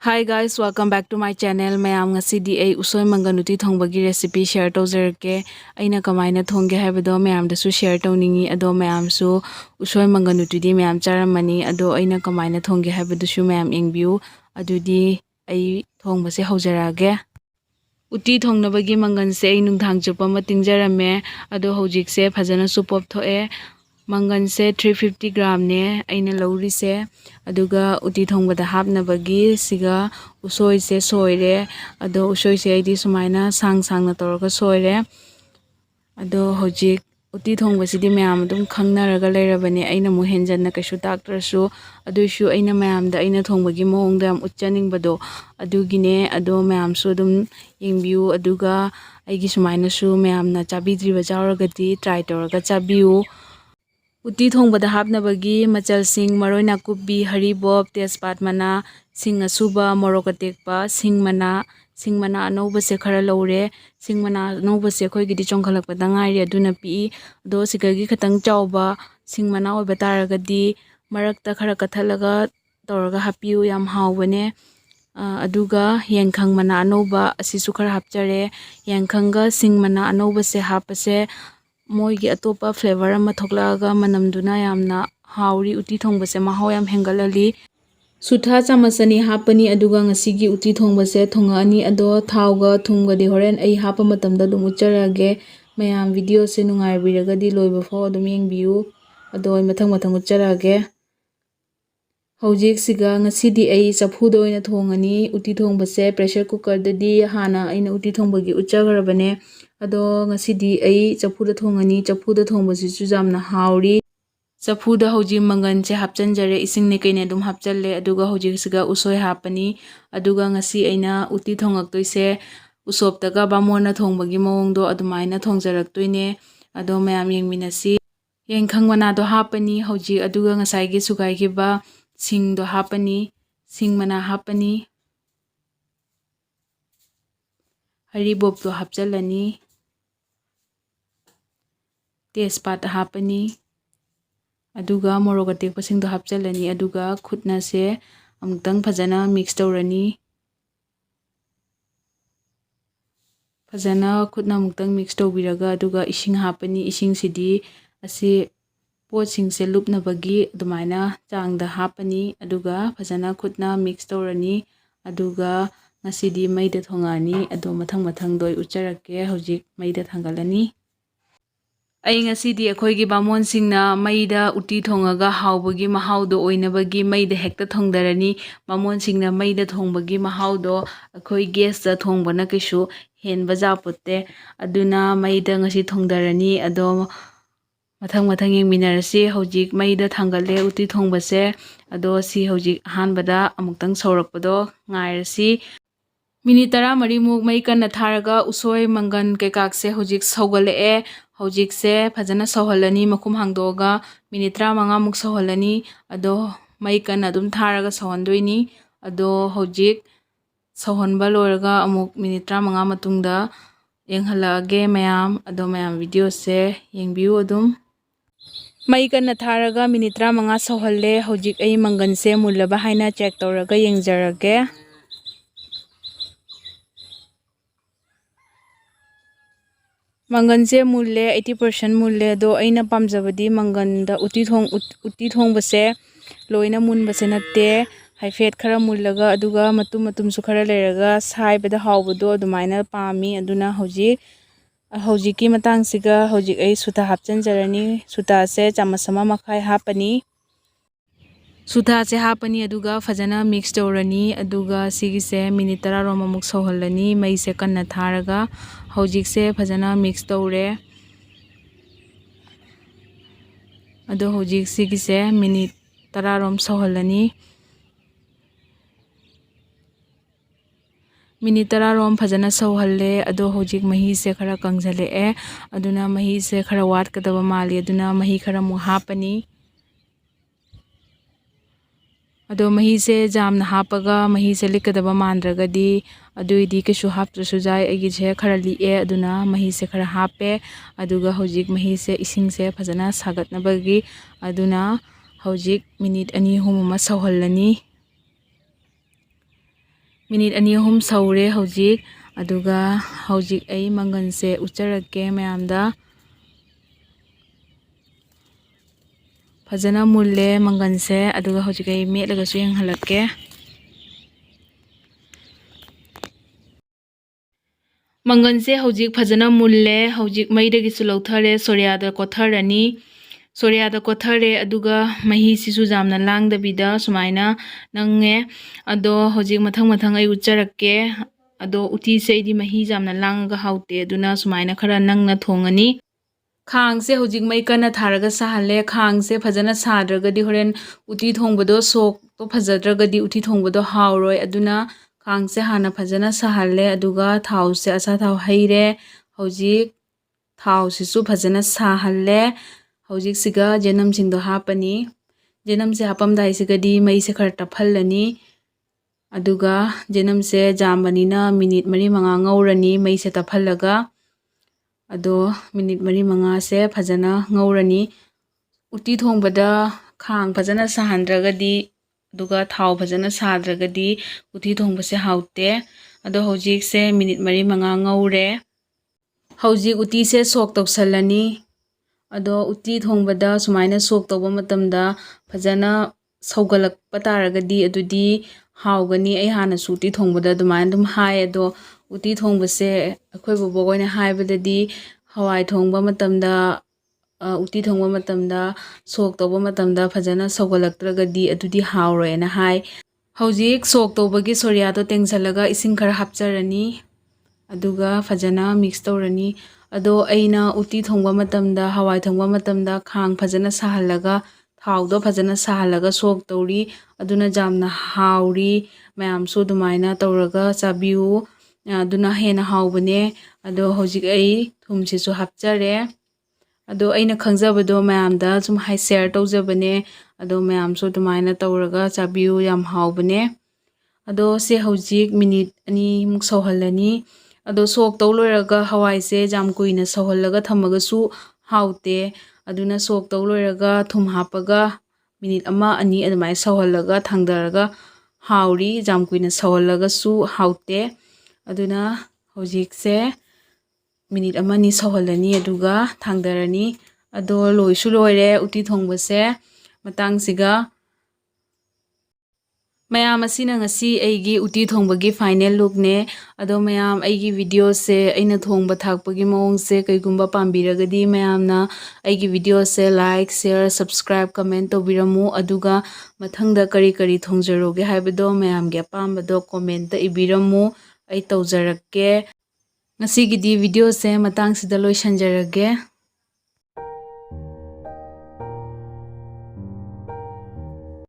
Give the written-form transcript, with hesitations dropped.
Hi guys, welcome back to my channel. Mayam ngasidi ay usoi manganuti thongbagi recipe share tawjarke. Aina kamaina thongge haibado mayam dasu share tawningi ado mayam su usoi manganuti di mayam charamani ado aina kamaina thongge haibado su mayam engbiu adudi ay thongbase haujarage. Uti thongnabagi mangan se ay nungthang chupa ma tingjarame ado hojikse phajana su pop thoe. Mangan se 350 gram ne aina lauri se aduga uti thongbada hapnabagi siga usoi se soire ado usoi se aidi sumaina sang na toroga soire ado hojik uti thongbasidi mayam adum khangnaraga leirabane aina mu henjanna kaisu taktrasu aduishu aina mayamda aina thongbagi moongda yam utchaningbado adugine ado mayam su adum yengbiu aduga aigi sumaina su mayamna chabidriba chauragadi try toraga chabiu. Uti thongbada hapnabagi machal sing maroi nakubi haribob tejpat mana sing asuba morok atekpa sing mana anouba se khara lore sing mana anouba se khoi gidi chongkhalakpada ngairi aduna pi do sikagi khatang chawba sing mana oiba taragadi marakta khara kathalaga toraga hapiu yam hawbane aduga yengkhang mana anouba asisu khara hapchare yengkhanga sing mana anouba se hapase moigi atopa flavor ama thoklaga manamduna yamna hauri uti thongbase mahau yam hengalali sutha chamasani hapani aduga ngasigi uti thongbase thongani ado thawga thumga di horen ai hapa matamda dum ucharage mayam video se nungai biraga di loiba fo dum yengbiu ado mathang ucharage hojik siga ngasidi ai chaphuda oina thongani uti thongbase pressure cooker dadi hana aina uti thongbagi uchagarabane ado ngasidi ai chaphuda thongani chaphuda thongbasi chu jamna hauri chapuda hoji mangan che hapchanjare ising ne kaine dum hapchalle aduga hoji siga usoi hapani aduga ngasi aina uti thongaktoise usoptaga bamona thongbagi mawongdo adumaina thongjaraktoine ado mayam yengminasi yengkhang mana do hapani hoji aduga ngasai gi sugai gi ba sing do hapani sing mana hapani haribop do hapchalani tejpat hapani aduga morok atekpasing do hapchalani aduga khutna se amtang phajana mix tawrani phajana khutna amtang mix tawbiraga aduga ising hapani ising sidi asi pot sing se lupnabagi adumaina changda hapani aduga phajana khutna mix tawrani aduga ngasidi maida thongani ado mathang doi ucharake hojik maida thangalani ai ngasidi akhoigi bamon singna maida uti thongaga hawbagi mahawdo oinabagi maida hekta thongdarani bamon singna maida thongbagi mahawdo akhoi gas da thongbana kisu henba japotte aduna maida ngasi thongdarani ado mathang yengminarasi hojik maida thangale uti thongbase ado si hojik hanbada amuktang saurakpado ngairasi minute 10 muk mai kanna tharaga usoi mangan kekakse hojik saugale hojik se phajana sohalani makhum hangdoga minute 35 muk sohalani ado mai kanna dum tharaga sohandoini ado hojik sohanba loraga amuk minute 35 matungda yenghalage mayam ado mayam video se yengbiu adum mai kanna tharaga minute 35 sohalle hojik ai mangan se mullaba haina check toraga yengjarage mangan se mulle 80% mulle do aina pamjabadi mangan da uti thong base loina mun base natte haifet khara mullaga aduga matum su khara leraga saibada hawbado adumaina pami aduna hojiki matang siga hojik ai suta hapchanjarani suta se chamasama makhai hapani suta se hapani aduga phajana mix tawrani aduga sigi se minute 10 rom amuk sohalani mai se kanna tharaga hojik se phajana mix tawre ado hojik sigi se minute 10 rom sohalani minute 10 rom phajana sohalle ado hojik mahi se khara kangjale aduna mahi se khara wat kadaba mali aduna mahi khara mu hapani ado mahi se jamna hapaga mahi se likadaba mandragadi aduidi kisu haptrasu jai agi je khara li'e aduna mahi se khara hape aduga hojik mahi se ising se phajana sagatnabagi aduna hojik minute 2-3 ma sohallani minute 2-3 ꯁꯧꯔꯦ ꯍꯧꯖꯤꯛ ꯑꯗꯨꯒ ꯍꯧꯖꯤꯛ ꯑꯩ ꯃꯪꯒꯟꯁꯦ ꯎꯠꯆꯔꯛꯀꯦ ꯃꯌꯥꯝꯗ ꯐꯖꯅ ꯃꯨꯜꯂꯦ ꯃꯪꯒꯟꯁꯦ ꯑꯗꯨꯒ ꯍꯧꯖꯤꯛ ꯑꯩ ꯃꯦꯠꯂꯒꯁꯨ ꯌꯦꯡꯍꯜꯂꯛꯀꯦ ꯃꯪꯒꯟꯁꯦ ꯍꯧꯖꯤꯛ ꯐꯖꯅ ꯃꯨꯜꯂꯦ ꯍꯧꯖꯤꯛ ꯃꯩꯗꯒꯤꯁꯨ ꯂꯧꯊꯔꯦ ꯁꯣꯔꯤꯌꯥꯗ ꯀꯣꯠꯊꯔꯅꯤ ꯁꯣꯔꯤꯌꯥꯗ ꯀꯣꯠꯊꯔꯦ ꯑꯗꯨꯒ ꯃꯍꯤꯁꯤꯁꯨ ꯌꯥꯝꯅ ꯂꯥꯡꯗꯕꯤꯗ ꯁꯨꯃꯥꯏꯅ ꯅꯪꯉꯦ ꯑꯗꯣ ꯍꯧꯖꯤꯛ ꯃꯊꯪ ꯑꯩ ꯎꯠꯆꯔꯛꯀꯦ ꯑꯗꯣ ꯎꯇꯤꯁꯦ ꯑꯩꯗꯤ ꯃꯍꯤ ꯌꯥꯝꯅ ꯂꯥꯡꯉꯒ ꯍꯥꯎꯇꯦ ꯑꯗꯨꯅ ꯁꯨꯃꯥꯏꯅ ꯈꯔ ꯅꯪꯅ ꯊꯣꯡꯉꯅꯤ ꯈꯥꯡꯁꯦ ꯍꯧꯖꯤꯛ ꯃꯩ ꯀꯟꯅ ꯊꯥꯔꯒ ꯁꯥꯍꯜꯂꯦ ꯈꯥꯡꯁꯦ ꯐꯖꯅ ꯁꯥꯗ꯭ꯔꯒꯗꯤ ꯍꯣꯔꯦꯟ ꯎꯇꯤ ꯊꯣꯡꯕꯗꯣ ꯁꯣꯛꯇꯣ ꯐꯖꯗ꯭ꯔꯒꯗꯤ ꯎꯇꯤ ꯊꯣꯡꯕꯗꯣ ꯍꯥꯎꯔꯣꯏ ꯑꯗꯨꯅ ꯈꯥꯡꯁꯦ ꯍꯥꯟꯅ ꯐꯖꯅ ꯁꯥꯍꯜꯂꯦ ꯑꯗꯨꯒ ꯊꯥꯎꯁꯦ ꯑꯆꯥꯊꯥꯎ ꯍꯩꯔꯦ ꯍꯧꯖꯤꯛ ꯊꯥꯎꯁꯤꯁꯨ ꯐꯖꯅ ꯁꯥꯍꯜꯂꯦ ꯍꯧꯖꯤꯛꯁꯤꯒ ꯌꯦꯅꯝꯁꯤꯡꯗꯣ ꯍꯥꯞꯄꯅꯤ ꯌꯦꯅꯝꯁꯦ ꯍꯥꯞꯄꯝꯗꯥꯏꯁꯤꯒꯗꯤ ꯃꯩꯁꯦ ꯈꯔ ꯇꯞꯍꯜꯂꯅꯤ ꯑꯗꯨꯒ ꯌꯦꯅꯝꯁꯦ ꯖꯥꯝꯕꯅꯤꯅ ꯃꯤꯅꯤꯠ 4-5 ꯉꯧꯔꯅꯤ ꯃꯩꯁꯦ ꯇꯞꯍꯜꯂꯒ ꯑꯗꯣ ꯃꯤꯅꯤꯠ 4-5ꯁꯦ ꯐꯖꯅ ꯉꯧꯔꯅꯤ ꯎꯇꯤ ꯊꯣꯡꯕꯗ ꯈꯥꯡ ꯐꯖꯅ ꯁꯥꯍꯟꯗ꯭ꯔꯒꯗꯤ ꯑꯗꯨꯒ ꯊꯥꯎ ꯐꯖꯅ ꯁꯥꯗ꯭ꯔꯒꯗꯤ ꯎꯇꯤ ꯊꯣꯡꯕꯁꯦ ꯍꯥꯎꯇꯦ ꯑꯗꯣ ꯍꯧꯖꯤꯛꯁꯦ ꯃꯤꯅꯤꯠ 4-5 ꯉꯧꯔꯦ ꯍꯧꯖꯤꯛ ꯎꯇꯤꯁꯦ ꯁꯣꯛ ꯇꯧꯁꯜꯂꯅꯤ ꯑꯗꯣ ꯎꯇꯤ ꯊꯣꯡꯕꯗ ꯁꯨꯃꯥꯏꯅ ꯁꯣꯛ ꯇꯧꯕ ꯃꯇꯝꯗ ꯐꯖꯅ ꯁꯧꯒꯠꯂꯛꯄ ꯇꯥꯔꯒꯗꯤ ꯑꯗꯨꯗꯤ ꯍꯥꯎꯒꯅꯤ ꯑꯩ ꯍꯥꯟꯅꯁꯨ ꯎꯇꯤ ꯊꯣꯡꯕꯗ ꯑꯗꯨꯃꯥꯏꯅ ꯑꯗꯨꯝ ꯍꯥꯏ ꯑꯗꯣ ꯎꯇꯤ ꯊꯣꯡꯕꯁꯦ ꯑꯩꯈꯣꯏ ꯕꯣꯕꯣꯛ ꯍꯣꯏꯅ ꯍꯥꯏꯕꯗꯗꯤ ꯍꯋꯥꯏ ꯊꯣꯡꯕ ꯃꯇꯝꯗ ꯎꯇꯤ ꯊꯣꯡꯕ ꯃꯇꯝꯗ ꯁꯣꯛ ꯇꯧꯕ ꯃꯇꯝꯗ ꯐꯖꯅ ꯁꯧꯒꯠꯂꯛꯇ꯭ꯔꯒꯗꯤ ꯑꯗꯨꯗꯤ ꯍꯥꯎꯔꯣꯏꯅ ꯍꯥꯏ ꯍꯧꯖꯤꯛ ꯁꯣꯛ ꯇꯧꯕꯒꯤ ꯁꯣꯔꯤꯌꯥꯗꯣ ꯇꯦꯡꯁꯤꯜꯂꯒ ꯏꯁꯤꯡ ꯈꯔ ꯍꯥꯞꯆꯔꯅꯤ ꯑꯗꯨꯒ ꯐꯖꯅ ꯃꯤꯛꯁ ꯇꯧꯔꯅꯤ ꯑꯗꯣ ꯑꯩꯅ ꯎꯇꯤ ꯊꯣꯡꯕ ꯃꯇꯝꯗ ꯍꯋꯥꯏ ꯊꯣꯡꯕ ꯃꯇꯝꯗ ꯈꯥꯡ ꯐꯖꯅ ꯁꯥꯍꯜꯂꯒ ꯊꯥꯎꯗꯣ ꯐꯖꯅ ꯁꯥꯍꯜꯂꯒ ꯁꯣꯛ ꯇꯧꯔꯤ ꯑꯗꯨꯅ ꯌꯥꯝꯅ ꯍꯥꯎꯔꯤ ꯃꯌꯥꯝꯁꯨ ꯑꯗꯨꯃꯥꯏꯅ ꯇꯧꯔꯒ ꯆꯥꯕꯤꯌꯨ ꯑꯗꯨꯅ ꯍꯦꯟꯅ ꯍꯥꯎꯕꯅꯦ ꯑꯗꯣ ꯍꯧꯖꯤꯛ ꯑꯩ ꯊꯨꯝꯁꯤꯁꯨ ꯍꯥꯞꯆꯔꯦ ꯑꯗꯣ ꯑꯩꯅ ꯈꯪꯖꯕꯗꯣ ꯃꯌꯥꯝꯗ ꯁꯨꯝ ꯁꯦꯌꯔ ꯇꯧꯖꯕꯅꯦ ꯑꯗꯣ ꯃꯌꯥꯝꯁꯨ ꯑꯗꯨꯃꯥꯏꯅ ꯇꯧꯔꯒ ꯆꯥꯕꯤꯌꯨ ꯌꯥꯝ ꯍꯥꯎꯕꯅꯦ ꯑꯗꯣ ꯁꯦ ꯍꯧꯖꯤꯛ ꯃꯤꯅꯤꯠ 2 ꯁꯧꯍꯜꯂꯅꯤ ꯑꯗꯣ ꯁꯣꯛ ꯇꯧ ꯂꯣꯏꯔꯒ ꯍꯋꯥꯏꯁꯦ ꯌꯥꯝ ꯀꯨꯏꯅ ꯁꯧꯍꯜꯂꯒ ꯊꯝꯃꯒꯁꯨ ꯍꯥꯎꯇꯦ ꯑꯗꯨꯅ ꯁꯣꯛ ꯇꯧ ꯂꯣꯏꯔꯒ ꯊꯨꯝ ꯍꯥꯞꯄꯒ ꯃꯤꯅꯤꯠ 1-2 ꯑꯗꯨꯃꯥꯏꯅ ꯁꯧꯍꯜꯂꯒ ꯊꯥꯡꯊꯔꯒ ꯍꯥꯎꯔꯤ ꯌꯥꯝ ꯀꯨꯏꯅ ꯁꯧꯍꯜꯂꯒꯁꯨ ꯍꯥꯎꯇꯦ ꯑꯗꯨꯅ ꯍꯧꯖꯤꯛꯁꯦ ꯃꯤꯅꯤꯠ 1-2 ꯁꯧꯍꯜꯂꯅꯤ ꯑꯗꯨꯒ ꯊꯥꯡꯊꯔꯅꯤ ꯑꯗꯣ ꯂꯣꯏꯁꯨ ꯂꯣꯏꯔꯦ ꯎꯇꯤ ꯊꯣꯡꯕꯁꯦ ꯃꯇꯥꯡꯁꯤꯒ ꯃꯌꯥꯝ ꯑꯁꯤꯅ ꯉꯁꯤ ꯑꯩꯒꯤ ꯎꯇꯤ ꯊꯣꯡꯕꯒꯤ ꯐꯥꯏꯅꯦꯜ ꯂꯨꯛꯅꯦ ꯑꯗꯣ ꯃꯌꯥꯝ ꯑꯩꯒꯤ ꯚꯤꯗꯤꯑꯣꯁꯦ ꯑꯩꯅ ꯊꯣꯡꯕ ꯊꯥꯛꯄꯒꯤ ꯃꯑꯣꯡꯁꯦ ꯀꯩꯒꯨꯝꯕ ꯄꯥꯝꯕꯤꯔꯒꯗꯤ ꯃꯌꯥꯝꯅ ꯑꯩꯒꯤ ꯚꯤꯗꯤꯑꯣꯁꯦ ꯂꯥꯏꯛ ꯁꯦꯌꯔ ꯁꯕꯁꯀ꯭ꯔꯥꯏꯕ ꯀꯃꯦꯟ ꯇꯧꯕꯤꯔꯝꯃꯨ ꯑꯗꯨꯒ ꯃꯊꯪꯗ ꯀꯔꯤ ꯊꯣꯡꯖꯔꯣꯒꯦ ꯍꯥꯏꯕꯗꯣ ꯃꯌꯥꯝꯒꯤ ꯑꯄꯥꯝꯕꯗꯣ ꯀꯣꯃꯦꯟꯇ ꯏꯕꯤꯔꯝꯃꯨ ꯑꯩ ꯇꯧꯖꯔꯛꯀꯦ ꯉꯁꯤꯒꯤꯗꯤ ꯚꯤꯗꯤꯑꯣꯁꯦ ꯃꯇꯥꯡꯁꯤꯗ ꯂꯣꯏꯁꯟꯖꯔꯒꯦ